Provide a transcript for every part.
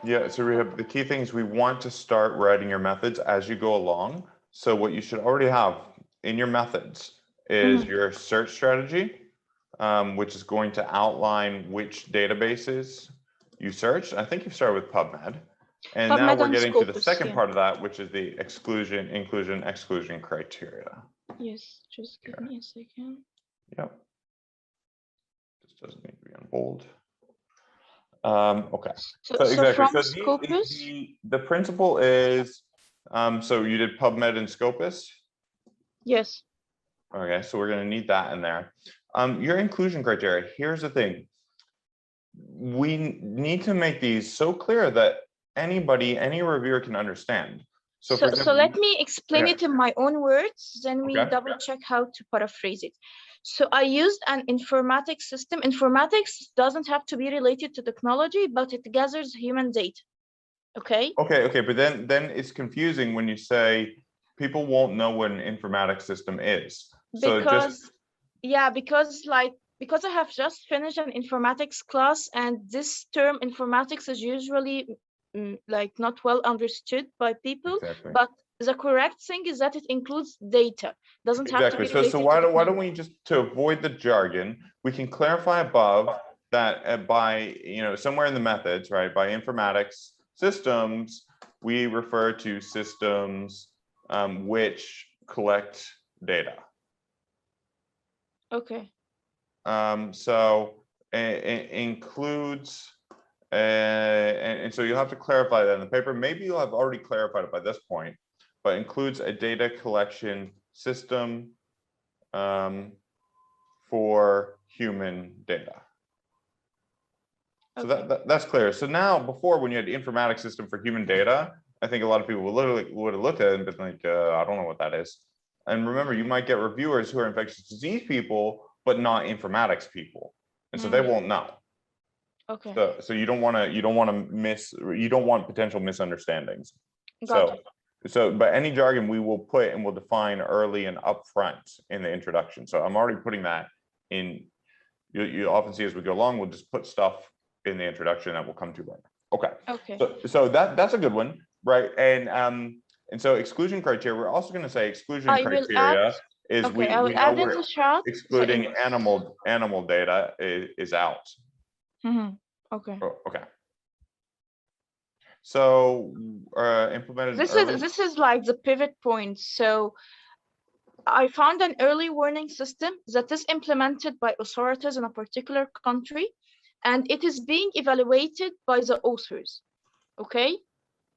Yeah, so Rehab, the key thing is we want to start writing your methods as you go along. So what you should already have in your methods is Mhm. your search strategy, which is going to outline which databases you searched. I think you've started with PubMed. And now PubMed we're and getting to the Scopus, second yeah. part of that, which is the exclusion, inclusion, exclusion criteria. Yes, just give Okay. me a second. Yep. This doesn't need to be on bold. Okay. So, So exactly. from So Scopus, the principle is, so you did PubMed and Scopus. yes. Okay, so we're going to need that in there. Your inclusion criteria. Here's the thing. We need to make these so clear that anybody, any reviewer can understand. So for So example, let me explain okay, it in my own words, then we okay, double check how to paraphrase it. So I used an informatics system. Informatics doesn't have to be related to technology, but it gathers human data. Okay. okay. But then it's confusing when you say people won't know what an informatics system is. So just Because, yeah, because I have just finished an informatics class, and this term informatics is usually like not well understood by people, exactly. but the correct thing is that it includes data, doesn't have to Exactly. be So related to why don't technology. we just, to avoid the jargon, we can clarify above that by, somewhere in the methods, right, by informatics systems, we refer to systems which collect data. Okay. So it includes, and so you'll have to clarify that in the paper. Maybe you'll have already clarified it by this point, but includes a data collection system for human data. So Okay. that's clear. So now, before, when you had informatics system for human data, I think a lot of people would have looked at it and been like, I don't know what that is. And remember, you might get reviewers who are infectious disease people, but not informatics people, and so they won't know. Okay. So you don't want potential misunderstandings. Got So it. but any jargon we will put and we'll define early and upfront in the introduction. So I'm already putting that in. You often see as we go along, we'll just put stuff in the introduction that we'll come to later. Okay. Okay. So that's a good one, right? And so exclusion criteria, we're also going to say exclusion I will add. criteria is Okay, we I will know add in we're the chat the excluding animal data is out. Okay. Oh, okay. So implemented early. This is like the pivot point. So I found an early warning system that is implemented by authorities in a particular country, and it is being evaluated by the authors. Okay.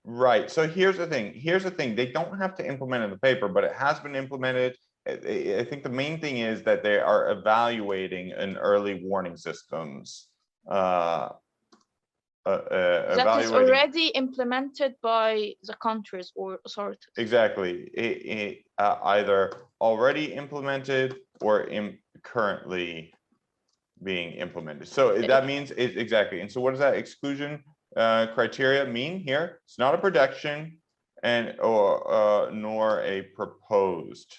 Right. So here's the thing. They don't have to implement in the paper, but it has been implemented. I think the main thing is that they are evaluating an early warning systems. That is Evaluating already implemented by the countries or authorities. exactly. Either already implemented or currently being implemented. So that means exactly. And so what does that exclusion criteria mean here? It's not a projection nor a proposed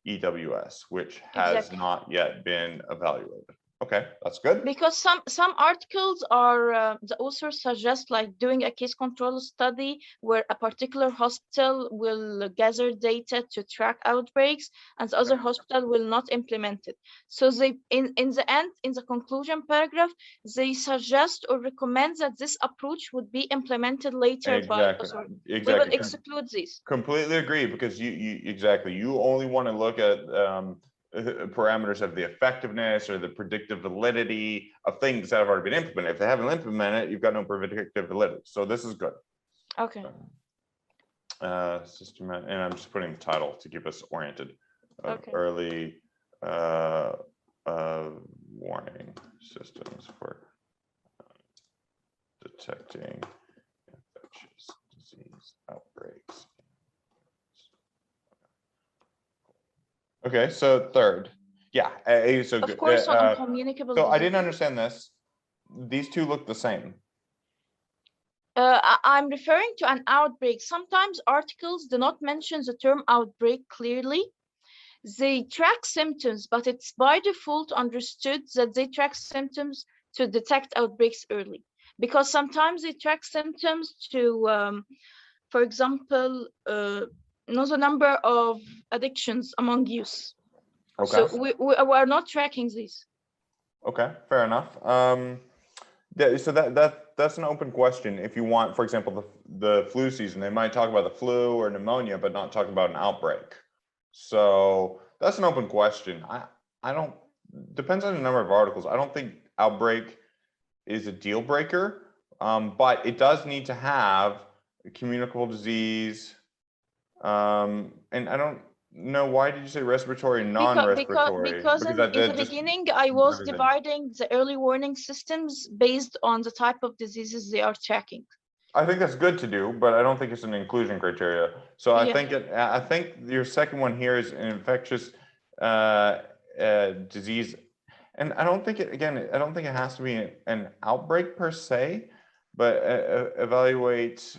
EWS, which has not yet been evaluated. Okay, that's good. Because some articles are the authors suggest like doing a case control study where a particular hospital will gather data to track outbreaks and the other hospital will not implement it. So they in the end, in the conclusion paragraph, they suggest or recommend that this approach would be implemented later by authorities. We will exclude this. Completely agree, because you only want to look at parameters of the effectiveness or the predictive validity of things that have already been implemented. If they haven't implemented it, you've got no predictive validity. So this is good. Okay. System, and I'm just putting the title to keep us oriented. Okay. Early warning systems for detecting infectious disease outbreaks. Okay, so third, yeah, so good. Of course, on uncommunicable so I didn't diseases. understand this. These two look the same. I'm referring to an outbreak. Sometimes articles do not mention the term outbreak clearly. They track symptoms, but it's by default understood that they track symptoms to detect outbreaks early. because sometimes they track symptoms to, for example, know the number of addictions among youth. Okay. So we are not tracking these. Okay, fair enough. Yeah, so that's an open question. If you want, for example, the flu season, they might talk about the flu or pneumonia, but not talk about an outbreak. So that's an open question. I don't, depends on the number of articles. I don't think outbreak is a deal breaker, but it does need to have a communicable disease. And I don't know, why did you say respiratory and non-respiratory? Because Because in the that just beginning I was everything. dividing the early warning systems based on the type of diseases they are tracking. I think that's good to do, but I don't think it's an inclusion criteria. So I Yeah. think I think your second one here is an infectious disease, and I don't think I don't think it has to be an outbreak per se, but evaluate.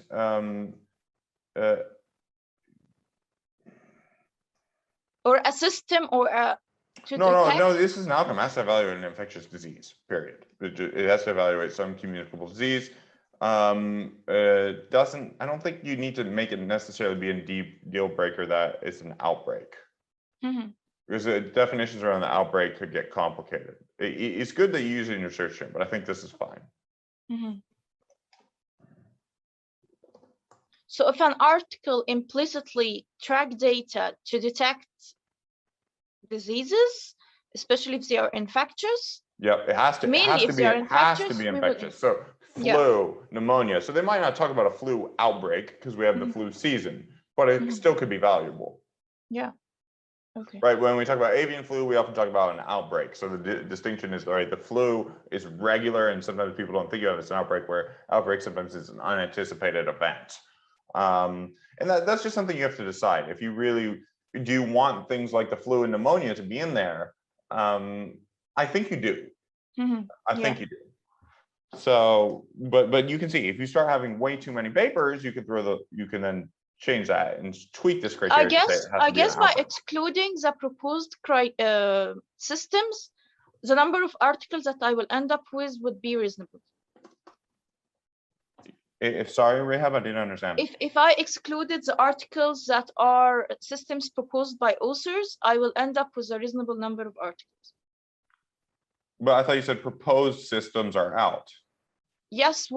Or a system or a to No, detect. this is an outcome. It has to evaluate an infectious disease, period. It has to evaluate some communicable disease. Doesn't, I don't think you need to make it necessarily be a deep deal breaker that it's an outbreak. Mhm. Because the definitions around the outbreak could get complicated. It's good that you use it in your search term, but I think this is fine. Mhm. So if an article implicitly track data to detect diseases, especially if they are infectious, Yep, it has to mainly if they are infectious, we will infectious. So yeah. flu, pneumonia. So they might not talk about a flu outbreak because we have the Mhm. flu season, but it Mhm. still could be valuable. Yeah. Okay. Right, when we talk about avian flu, we often talk about an outbreak. So the distinction is, right, the flu is regular, and sometimes people don't think of it as an outbreak, where outbreak sometimes is an unanticipated event. And that's just something you have to decide. If you really do you want things like the flu and pneumonia to be in there, I think you do. I Yeah. think you do. So, but you can see if you start having way too many papers, you can then change that and tweak this criteria to say it has I to be an guess by outbreak. excluding the proposed systems, the number of articles that I will end up with would be reasonable. If sorry, Rehab, I didn't understand. If I excluded the articles that are systems proposed by authors, I will end up with a reasonable number of articles. But I thought you said proposed systems are out. Yes,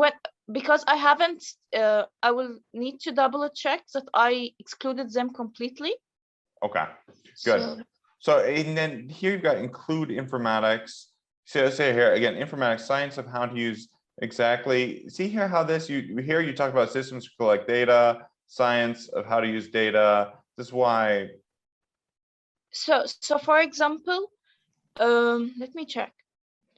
because I haven't, I will need to double check that I excluded them completely. Okay, good. So and then here you've got include informatics. So say here again, informatics, science of how to use exactly. See here how this here you talk about systems to collect data, science of how to use data. This is why. So for example, let me check.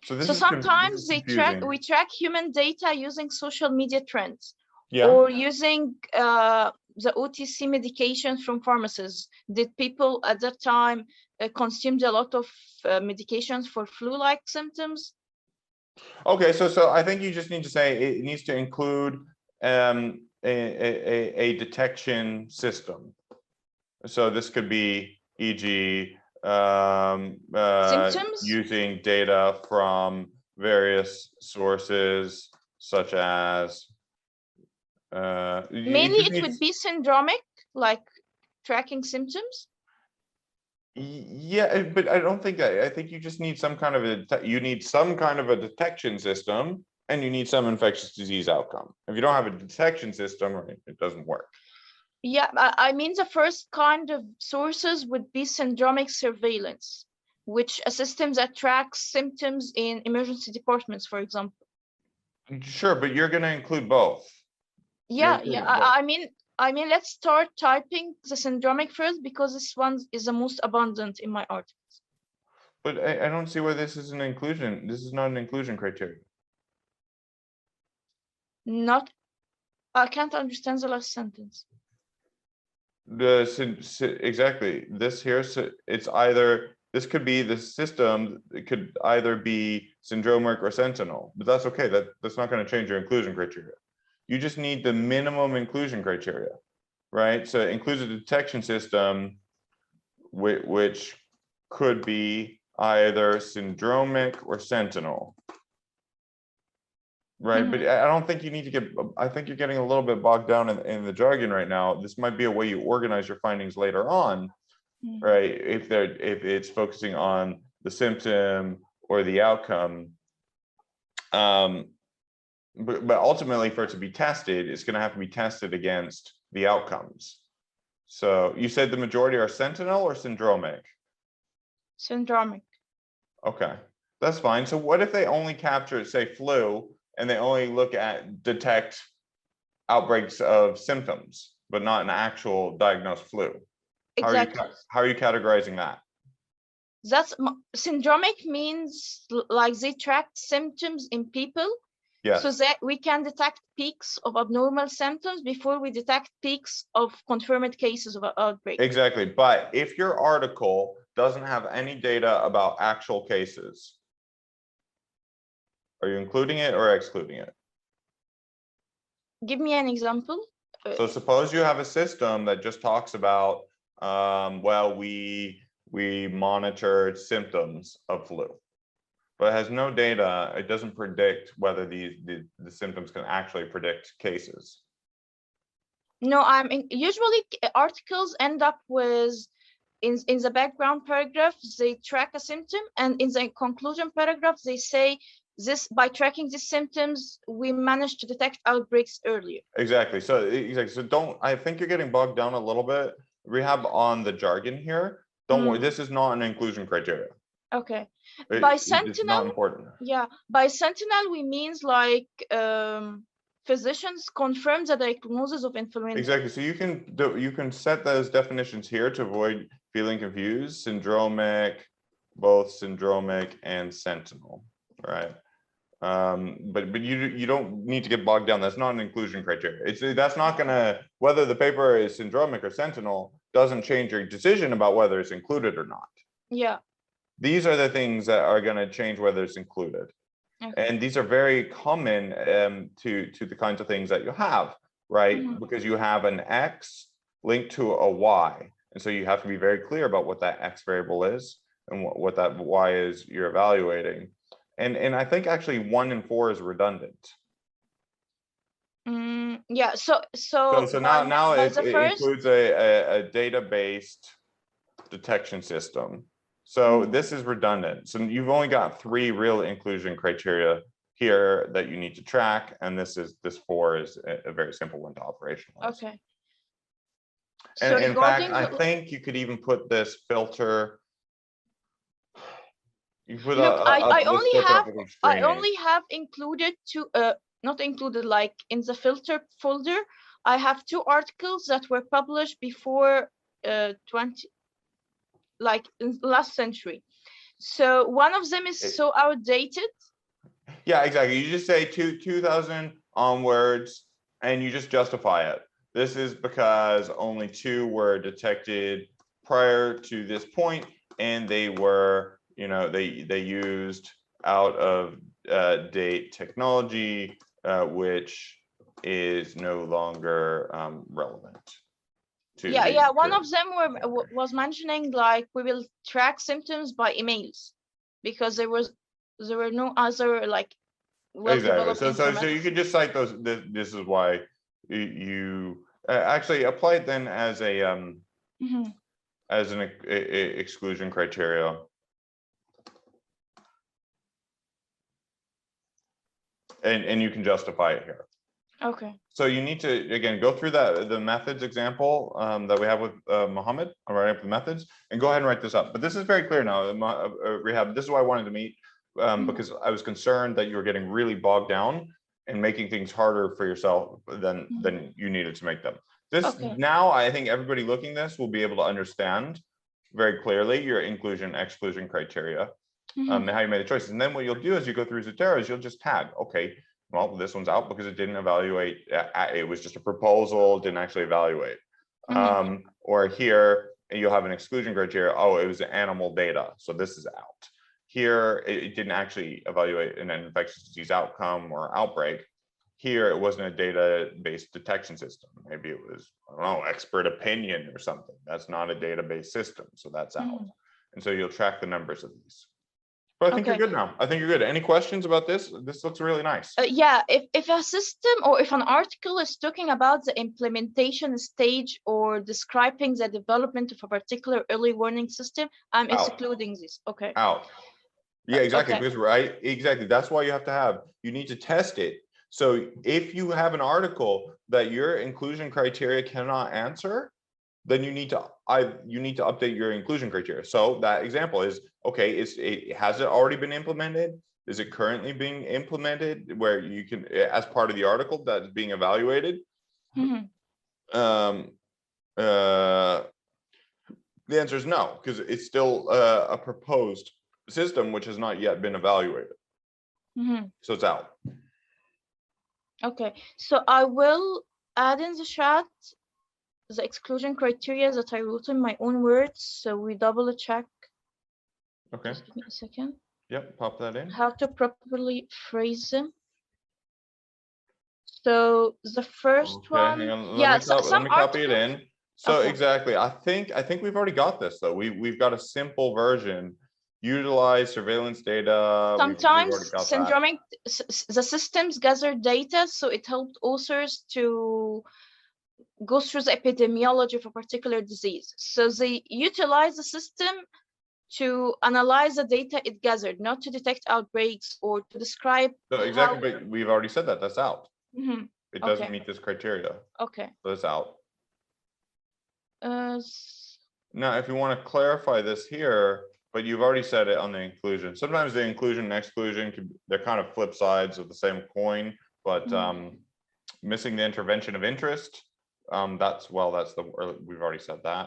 So this So is sometimes confusing. we track human data using social media trends, Yeah. or using the OTC medications from pharmacies. Did people at that time consumed a lot of medications for flu-like symptoms? Okay, so I think you just need to say it needs to include a detection system. So this could be, e.g., Symptoms? using data from various sources, such as Mainly it would be syndromic, like tracking symptoms. Yeah, but I don't think I think you just need some kind of a detection system, and you need some infectious disease outcome. If you don't have a detection system, it doesn't work. Yeah, I mean the first kind of sources would be syndromic surveillance, which a system that tracks symptoms in emergency departments, for example. Sure, but you're going to include both. Yeah, I mean, let's start typing the syndromic first, because this one is the most abundant in my articles. But I don't see where this is an inclusion. This is not an inclusion criteria. Not, I can't understand the last sentence. Exactly. This here, it's either, this could be the system, it could either be syndromic or sentinel, but that's okay. That's not going to change your inclusion criteria. You just need the minimum inclusion criteria, right? So it includes a detection system, which could be either syndromic or sentinel. right? But I don't think you need to get, I think you're getting a little bit bogged down in the jargon right now. This might be a way you organize your findings later on, right? If it's focusing on the symptom or the outcome. But ultimately, for it to be tested, it's going to have to be tested against the outcomes. So you said the majority are sentinel or syndromic? Syndromic. Okay, that's fine. So what if they only capture, say, flu, and they only detect outbreaks of symptoms, but not an actual diagnosed flu? Exactly. How are you categorizing that? That's syndromic means like they track symptoms in people. Yes. So that we can detect peaks of abnormal symptoms before we detect peaks of confirmed cases of outbreak. Exactly. But if your article doesn't have any data about actual cases, are you including it or excluding it? Give me an example. So suppose you have a system that just talks about, well, we monitored symptoms of flu, but it has no data. It doesn't predict whether the symptoms can actually predict cases. No, usually articles end up with in the background paragraph they track a symptom, and in the conclusion paragraph they say this by tracking these symptoms we managed to detect outbreaks earlier. Exactly. So don't, I think you're getting bogged down a little bit, Rehab, on the jargon here. Don't worry, this is not an inclusion criteria. Okay. By sentinel, it's not important. Yeah, by sentinel we means like physicians confirm the diagnosis of influenza. Exactly. So you can set those definitions here to avoid feeling confused. Syndromic, both syndromic and sentinel, right? But you don't need to get bogged down. That's not an inclusion criteria. That's not gonna, whether the paper is syndromic or sentinel doesn't change your decision about whether it's included or not. Yeah. These are the things that are gonna change whether it's included. Okay. And these are very common to the kinds of things that you have, right? Because you have an X linked to a Y. And so you have to be very clear about what that X variable is and what that Y is you're evaluating. And I think actually 1 and 4 is redundant. Yeah. So now it includes a data-based detection system. So this is redundant. So you've only got 3 real inclusion criteria here that you need to track, and this 4 is a very simple one to operationalize. Okay. And so in fact, I think you could even put this filter. You put Look, I only have included not included, like in the filter folder, I have 2 articles that were published before 20, like in last century. So one of them is so outdated. Yeah, exactly. You just say 2000 onwards and you just justify it. This is because only 2 were detected prior to this point, and they were, they used out of date technology, which is no longer relevant. Yeah. One of them was mentioning like we will track symptoms by emails because there were no other like well-developed. Exactly. So you could just cite those. This is why you actually apply it then as a as an exclusion criteria. And you can justify it here. Okay. So you need to, again, go through the methods example that we have with Mohammed, write up the methods, and go ahead and write this up. But this is very clear now, Rehab. This is why I wanted to meet, because I was concerned that you were getting really bogged down and making things harder for yourself than you needed to make them. Now, I think everybody looking this will be able to understand very clearly your inclusion, exclusion criteria, and how you made the choices. And then what you'll do as you go through Zotero is you'll just tag, okay, well, this one's out because it didn't evaluate. It was just a proposal, didn't actually evaluate. Or here you'll have an exclusion criteria. Oh, it was animal data, so this is out. Here it didn't actually evaluate an infectious disease outcome or outbreak. Here it wasn't a data-based detection system. Maybe it was, I don't know, expert opinion or something. That's not a database system, so that's out. And so you'll track the numbers of these. But I think you're Okay. good now. I think you're good. Any questions about this? This looks really nice. Yeah, if a system or if an article is talking about the implementation stage or describing the development of a particular early warning system, I'm Out. excluding this. Okay. Out. Yeah, exactly. Okay. Because right, exactly. That's why you need to test it. So if you have an article that your inclusion criteria cannot answer, then you need to update your inclusion criteria. So that example is, okay, has it already been implemented? Is it currently being implemented where you can, as part of the article that's being evaluated? Mhm. The answer is no, because it's still a proposed system which has not yet been evaluated. Mhm. So it's out. Okay. So I will add in the chat the exclusion criteria that I wrote in my own words. So we double check. Okay. Just give me a second. Yep, pop that in. How to properly phrase them. So the first Okay, one, hang on. yeah, Let me copy it articles. in. So Okay. exactly, I think we've already got this though. We've got a simple version. Utilize surveillance data. We've already Sometimes got that. syndromic, the systems gather data, so it helped authors to go through the epidemiology of a particular disease. So they utilize the system to analyze the data it gathered, not to detect outbreaks or to describe So how. exactly, but we've already said that. That's out. Mhm. It doesn't Okay. meet this criteria. Okay. So it's out. Uh, Now, if you want to clarify this here, but you've already said it on the inclusion. Sometimes the inclusion and exclusion they're kind of flip sides of the same coin, but missing the intervention of interest. We've already said that.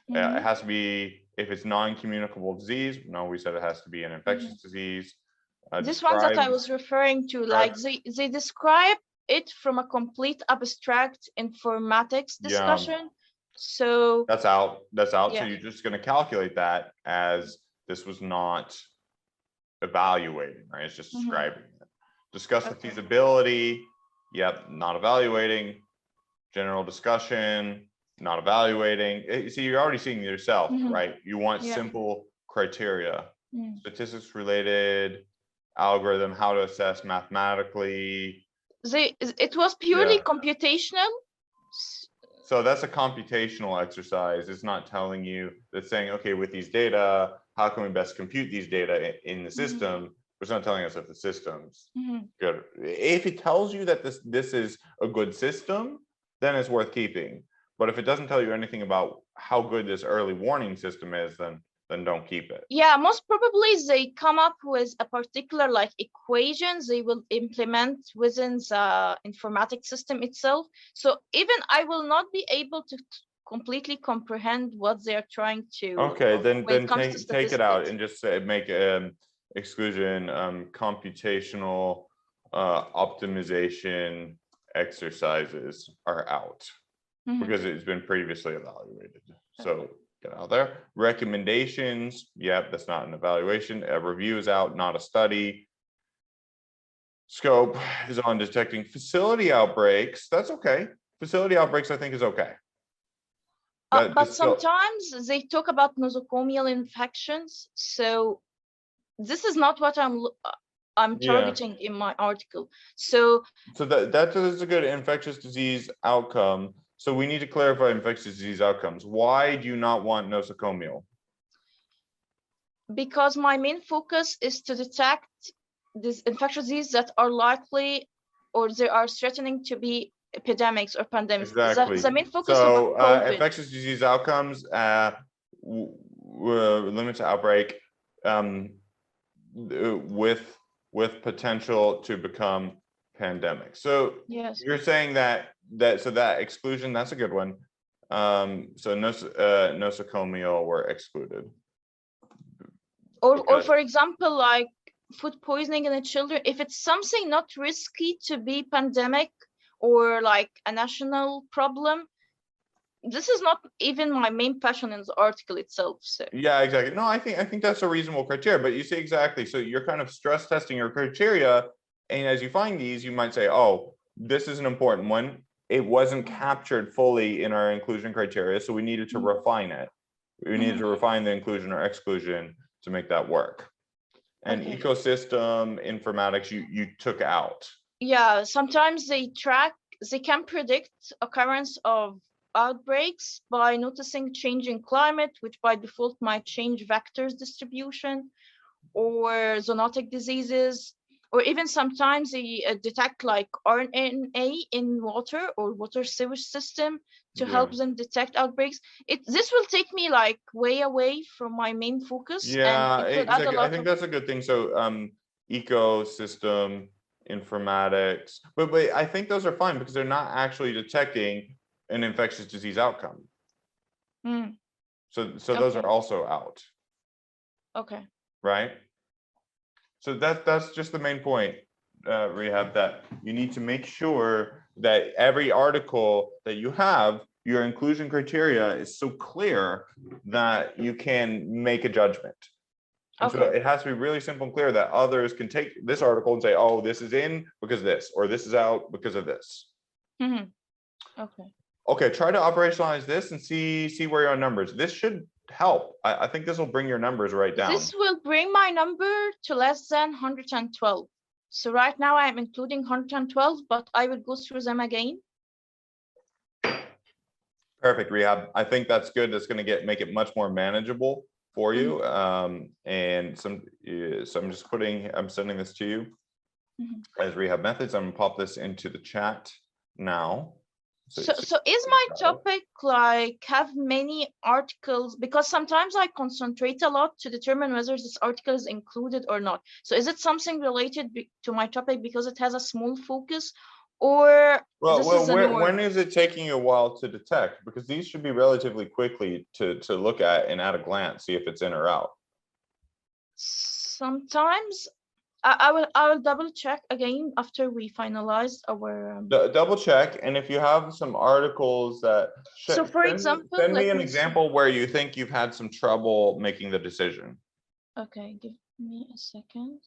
It has to be, if it's non-communicable disease. No, we said it has to be an infectious disease. This one that I was referring to, like they describe it from a complete abstract informatics discussion. So that's out. That's out. yeah. So you're just going to calculate that as this was not evaluating, right? It's just describing it. Discuss the feasibility. Yep, not evaluating. General discussion, not evaluating. See, you're already seeing yourself, right? You want simple criteria. Statistics related, algorithm, how to assess mathematically. It was purely computational. So that's a computational exercise. It's not telling you, it's saying, okay, with these data, how can we best compute these data in the system? It's not telling us if the system's good. If it tells you that this is a good system, then it's worth keeping. But if it doesn't tell you anything about how good this early warning system is, then don't keep it. Yeah, most probably they come up with a particular like equation they will implement within the informatics system itself. So even I will not be able to completely comprehend what they're trying to. Okay, then take it out and just say, make exclusion computational optimization exercises are out because it's been previously evaluated. So get out there. Recommendations, yep, that's not an evaluation. A review is out, not a study. Scope is on detecting facility outbreaks. That's okay. Facility outbreaks, I think, is okay. But sometimes they talk about nosocomial infections. So this is not what I'm targeting in my article. So that is a good infectious disease outcome. So we need to clarify infectious disease outcomes. Why do you not want nosocomial? Because my main focus is to detect these infectious diseases that are likely or they are threatening to be epidemics or pandemics. Exactly. The main focus so of COVID. infectious disease outcomes limit to outbreak with potential to become pandemic. So yes, you're saying that exclusion, that's a good one. So nosocomial were excluded. Or for example, like food poisoning in the children, if it's something not risky to be pandemic or like a national problem, this is not even my main passion in the article itself. So yeah, exactly. No, I think that's a reasonable criteria, but you see exactly. So you're kind of stress testing your criteria, and as you find these, you might say, oh, this is an important one. It wasn't captured fully in our inclusion criteria, so we needed to refine it. We needed to refine the inclusion or exclusion to make that work. And Okay. ecosystem informatics, you took out. Yeah, sometimes they can predict occurrence of outbreaks by noticing changing climate, which by default might change vectors distribution or zoonotic diseases, or even sometimes they detect like RNA in water or water sewage system to Yeah. help them detect outbreaks. This will take me like way away from my main focus, and Yeah, it will add a exactly. I lot think of. that's a good thing. So ecosystem informatics, but I think those are fine because they're not actually detecting an infectious disease outcome. Mm, So those are okay, also out, okay. right? So that's just the main point, Rehab, that you need to make sure that every article that you have, your inclusion criteria is so clear that you can make a judgment. And so Okay. it has to be really simple and clear that others can take this article and say, oh, this is in because of this, or this is out because of this. Hmm. Okay. Okay, try to operationalize this and see where you're on numbers. This should help. I think this will bring your numbers right down. This will bring my number to less than 112. So right now I'm including 112, but I will go through them again. Perfect, Rehab. I think that's good. That's going to make it much more manageable for you. And so I'm just I'm sending this to you as Rehab methods. I'm going to pop this into the chat now. So is my topic like have many articles? Because sometimes I concentrate a lot to determine whether this article is included or not. So is it something related to my topic because it has a small focus, or this is a norm? When is it taking you a while to detect? Because these should be relatively quickly to look at and at a glance, see if it's in or out. Sometimes I will double check again after we finalize our. Double check, and if you have some articles that So for example, send me let an me example see. where you think you've had some trouble making the decision. Okay, give me a second.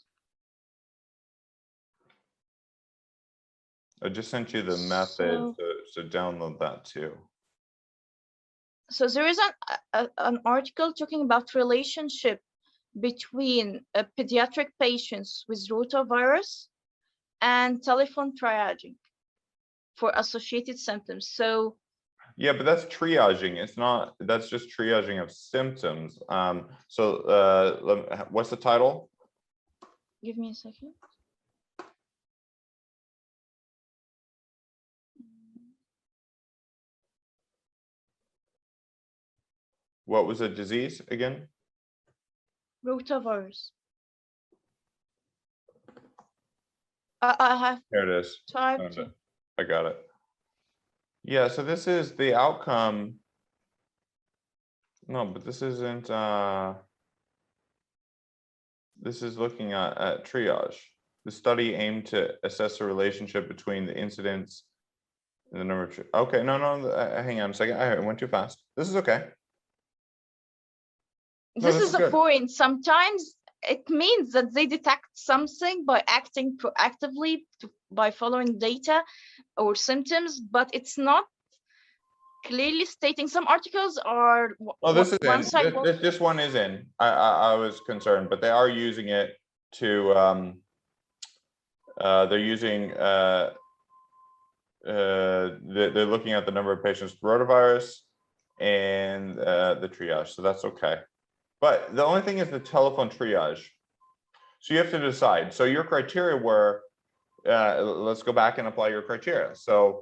I just sent you the method, so download that too. So there is an article talking about relationship between pediatric patients with rotavirus and telephone triaging for associated symptoms. So yeah, but that's triaging. It's not. That's just triaging of symptoms. What's the title? give me a second. What was the disease again? Rotavirus. I have Here it is. typed it. I got it. Yeah, so this is the outcome. No, but this isn't. This is looking at triage. The study aimed to assess the relationship between the incidence and the number of. Okay, no, hang on a second. I went too fast. This is okay. This is the point. Sometimes it means that they detect something by acting proactively by following data or symptoms, but it's not clearly stating. Some articles are. Oh, this is in. This one is in. I was concerned, but they are using it to. They're using. They're looking at the number of patients with rotavirus and the triage, so that's okay. But the only thing is the telephone triage. So you have to decide. So your criteria were, let's go back and apply your criteria. So,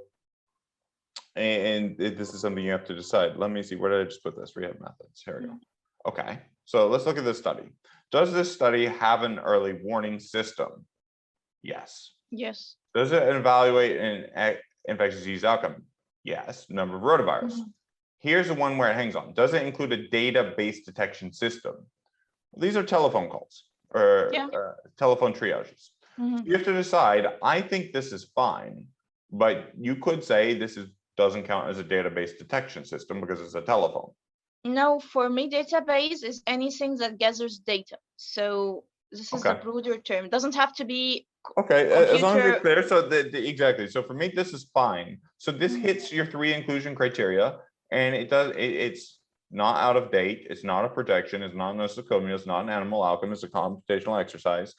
and this is something you have to decide. Let me see, where did I just put this? Rehab methods, here we go. Okay, so let's look at this study. Does this study have an early warning system? Yes. Yes. Does it evaluate an infectious disease outcome? Yes. Number of rotavirus. Here's the one where it hangs on. Does it include a database detection system? These are telephone calls or telephone triages. You have to decide, I think this is fine, but you could say this doesn't count as a database detection system because it's a telephone. No, for me, database is anything that gathers data. So this is a broader term. It doesn't have to be as long as you're clear. So exactly. So for me, this is fine. So this hits your 3 inclusion criteria, and it does. It's not out of date. It's not a projection. It's not a nosocomial. It's not an animal outcome. It's a computational exercise.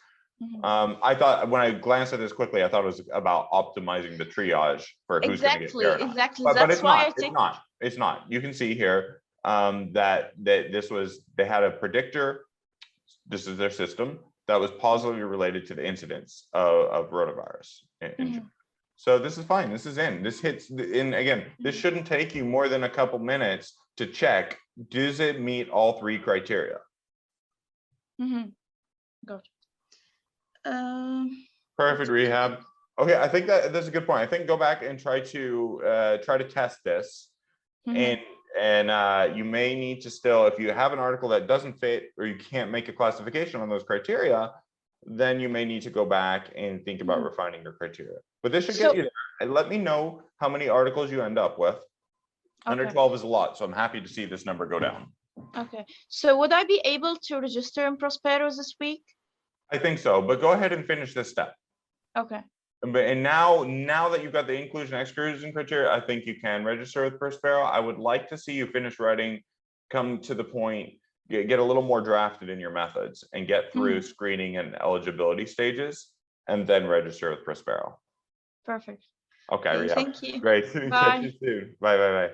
I thought when I glanced at this quickly, I thought it was about optimizing the triage for who's going to get care. Exactly. But That's it's why not. I think It's not. You can see here that they had a predictor. This is their system that was positively related to the incidence of rotavirus. So this is fine. This is in. This hits in again. This shouldn't take you more than a couple minutes to check. Does it meet all three criteria? Got it. Perfect, Rehab. Okay, I think that's a good point. I think go back and try to test this, and you may need to still, if you have an article that doesn't fit or you can't make a classification on those criteria, then you may need to go back and think about refining your criteria. But this should get you there. And let me know how many articles you end up with. Under 12 is a lot, so I'm happy to see this number go down. Okay, so would I be able to register in Prospero this week? I think so, but go ahead and finish this step. Okay. And now that you've got the inclusion exclusion criteria, I think you can register with Prospero. I would like to see you finish writing, come to the point, get a little more drafted in your methods and get through screening and eligibility stages, and then register with Prospero. Perfect. Okay, Thank you. Great. Catch you soon. Bye.